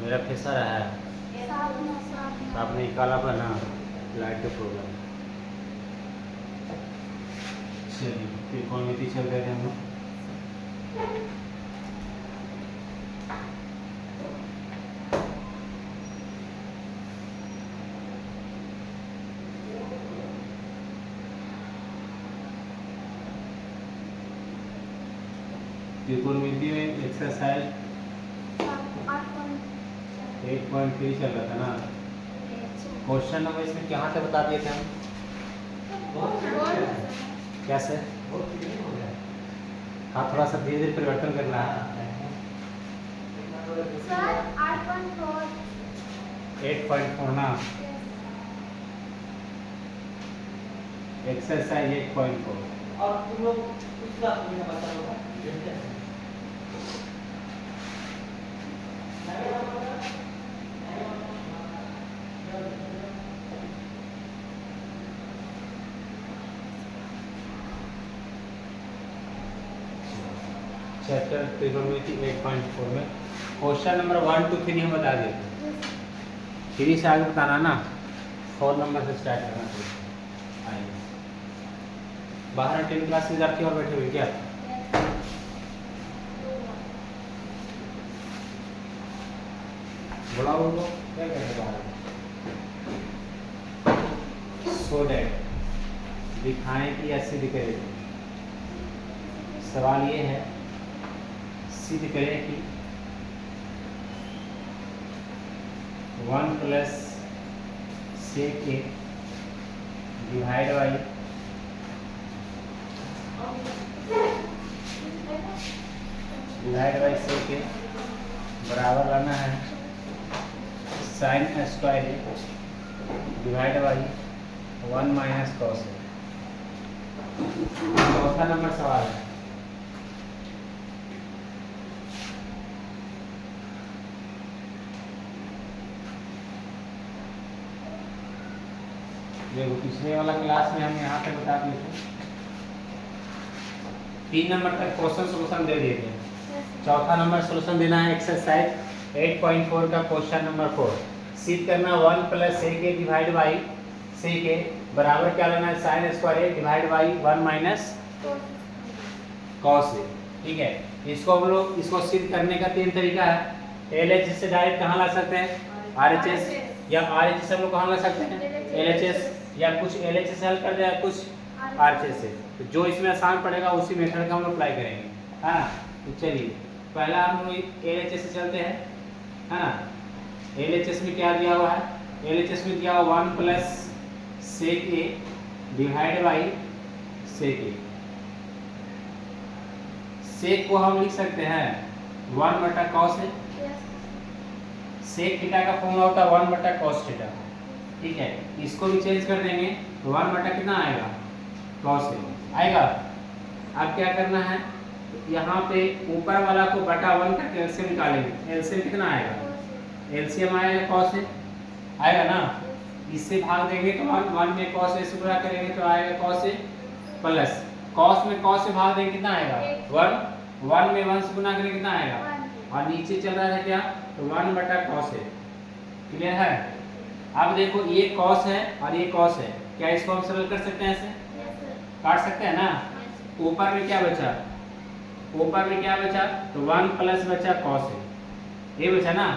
मेरा फेस आ रहा है, साफ नहीं, काला बना लाइट का प्रॉब्लम। चलिए त्रिकोणमिति चल रहे थे हम लोग। त्रिकोणमिति में एक्सरसाइज 8.3 चल रहा था ना। क्वेश्चन नंबर इसमें कहाँ से बता दिए थे हम? कैसे? हाँ, थोड़ा सा धीरे धीरे परिवर्तन करना है। 8.4 ना, एक्सरसाइज 8.4। और तुम लोग उस क्लास में बता दो। चैप्टर त्रिकोणमिति 8.4 में क्वेश्चन नंबर 1 to 3 हम बता दिए थे। 3 से आगे बताना ना, 4 नंबर से स्टार्ट करना चाहिए। आइए, बाहर 10 क्लास के विद्यार्थी और बैठे हुए क्या? बुलाओ उनको, क्या कह रहे बाहर? सो दैट दिखाएं कि या सिद्ध करें। सवाल ये है, सिद्ध करें कि 1 plus sec A divide by sec A बराबर लाना है sine square A divide by 1 minus cos A. चौथा नंबर सवाल है। देखो, पिछले वाला क्लास में हम यहाँ पे बता दिए थे, 3 नंबर तक क्वेश्चन सोल्यूशन दे दिए थे। चौथा नंबर सोल्यूशन देना है एक्सरसाइज 8.4 का क्वेश्चन नंबर 4। सिद्ध करना 1 plus sec A divide by sec A बराबर क्या लेना है sine square A divide by 1 minus cos A. ठीक है, इसको हम लोग इसको सिद्ध करने का 3 तरीका है। LHS से डायरेक्ट कहाँ ला सकते हैं? RHS, या RHS हम लोग कहाँ ला सकते हैं? LHS, या कुछ LHS से हल कर दे, या कुछ RHS से। तो जो इसमें आसान पड़ेगा उसी मेथड का हम लोग अप्लाई करेंगे, है ना। तो चलिए पहला हम लोग LHS से चलते हैं, है ना। LHS में क्या दिया हुआ है? LHS में दिया हुआ 1 plus sec A divide by sec A. Sec को हम लिख सकते हैं 1 बटा कॉस ए। सेक थीटा का फॉर्मूला होता है 1 बटा कॉस थीटा। ठीक है, इसको भी चेंज कर देंगे तो 1 बटा कितना आएगा? कॉस ए आएगा। अब क्या करना है, यहाँ पे ऊपर वाला को बटा 1 करके एलसीएम निकालेंगे। एलसीएम कितना आएगा? एलसीएम आएगा कॉस ए, आएगा ना। इससे भाग देंगे तो 1 में कॉस ए से गुणा करेंगे तो आएगा कॉस ए, प्लस कॉस में कॉस से भाग देंगे कितना आएगा? 1 में 1 से गुणा करेंगे कितना आएगा? और नीचे चल रहा है क्या? तो 1 बटा कॉस है। क्लियर है? अब देखो, ये कॉस है और ये कॉस है, क्या इसको हम सरल कर सकते हैं? ऐसे काट सकते हैं ना। ऊपर में क्या बचा? ऊपर में क्या बचा? तो 1 प्लस बचा कॉस है, ये बचा ना।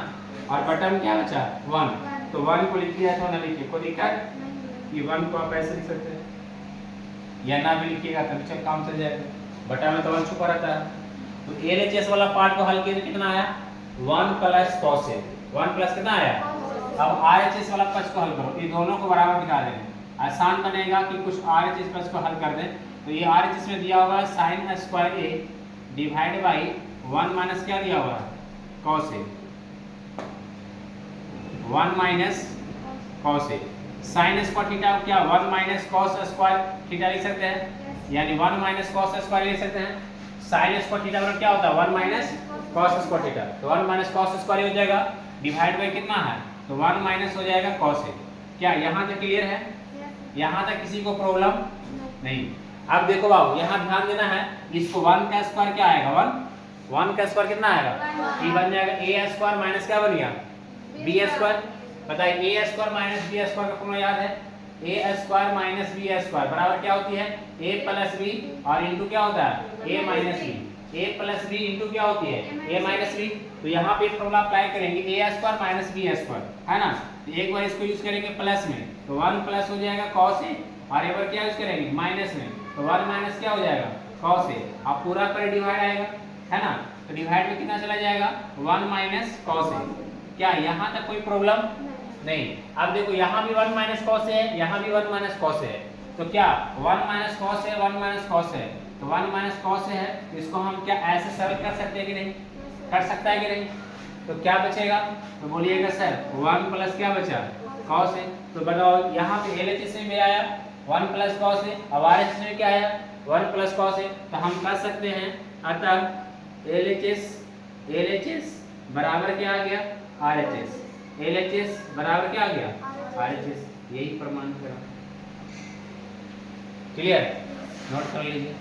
और बटन में क्या बचा? 1। तो 1 को लिख दिया तो ना लिखिए, कोई दिक्कत? कि 1 को आप ऐसे लिख सकते हैं, या ना भी लिखिएगा तब चल काम चल जाएगा। बटा में तो 1 छुपा रहता है। तो LHS वाला पार्ट को हल किए तो कितना आया? 1 प्लस कॉस ए। 1 प्लस कितना आया? अब RHS वाला पक्ष को हल करो, ये दोनों को बराबर दिखा देंगे। आसान बनेगा कि कुछ RHS पक्ष को हल कर दें। तो ये RHS में दिया हुआ है sine square A divide by 1 minus क्या दिया हुआ है? Cos A. 1 minus cos A. Sine square theta क्या? 1 माइनस कॉस स्क्वायर थीटा लिख सकते हैं, यानी 1 माइनस कॉस स्क्वायर लिख सकते हैं। साइन स्क्वायर थीटा बराबर क्या होता है? 1 माइनस कॉस स्क्वायर थीटा। तो 1 माइनस कॉस स्क्वायर हो जाएगा, डिवाइड बाई कितना है? तो 1 माइनस हो जाएगा कॉस ए। क्या यहाँ तक क्लियर है? यहाँ तक किसी को प्रॉब्लम नहीं? अब देखो बाबू, यहाँ ध्यान देना है, इसको 1 का स्क्वायर क्या आएगा? 1 का स्क्वायर कितना आएगा? ये बन जाएगा a स्क्वायर माइनस क्या बन गया? B square. बताइए A square minus B square का फॉर्मूला याद है? A square minus B square बराबर क्या होती है? ए प्लस बी और इंटू क्या होता है? A minus B. A plus B into क्या होती है? A minus B. तो यहाँ पे फॉर्मूला अप्लाई करेंगे A square minus B square, है ना? एक बार इसको यूज करेंगे प्लस में तो 1 प्लस हो जाएगा cos ए, और एक बार क्या यूज करेंगे माइनस में तो 1 माइनस क्या हो जाएगा? cos ए। अब पूरा पर डिवाइड आएगा, है ना? तो डिवाइड में कितना चला जाएगा? 1 माइनस cos ए। क्या यहाँ तक कोई प्रॉब्लम नहीं? अब देखो यहाँ भी 1 माइनस cos है, यहाँ भी 1 माइनस cos है, तो क्या 1 माइनस cos है, 1 माइनस cos है, तो 1 माइनस cos है, तो इसको हम क्या ऐसे सरल कर सकते हैं कि नहीं? कर सकता है कि नहीं? तो क्या बचेगा? तो बोलिएगा सर 1 प्लस क्या बचा? cos है। तो बताओ यहाँ पे LHS में भी आया 1 प्लस cos है, अब RHS में क्या आया? 1 प्लस cos है। तो हम कर सकते हैं, अतः LHS बराबर क्या आ गया? RHS। LHS बराबर क्या आ गया? RHS। यही प्रमाण करा। क्लियर? नोट कर लीजिए।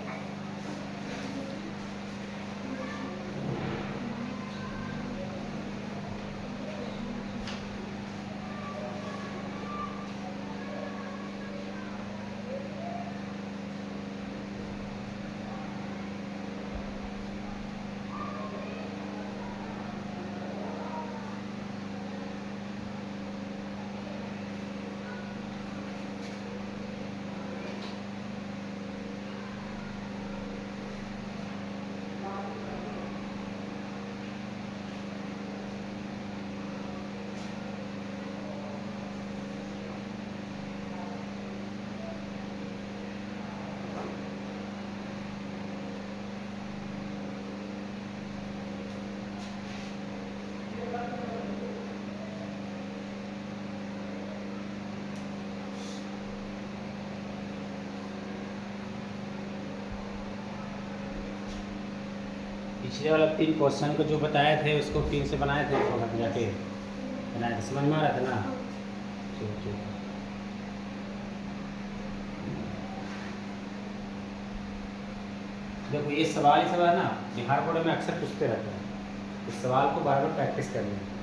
पिछले वाला 3 क्वेश्चन को जो बताए थे उसको 3 से बनाए थे, तो घर जाके बनाए थे, समझ में आ रहा था ना? ठीक। देखो ये सवाल ही सवाल ना बिहार बोर्ड में अक्सर पूछते रहते हैं, इस सवाल को बार बार प्रैक्टिस करनी है।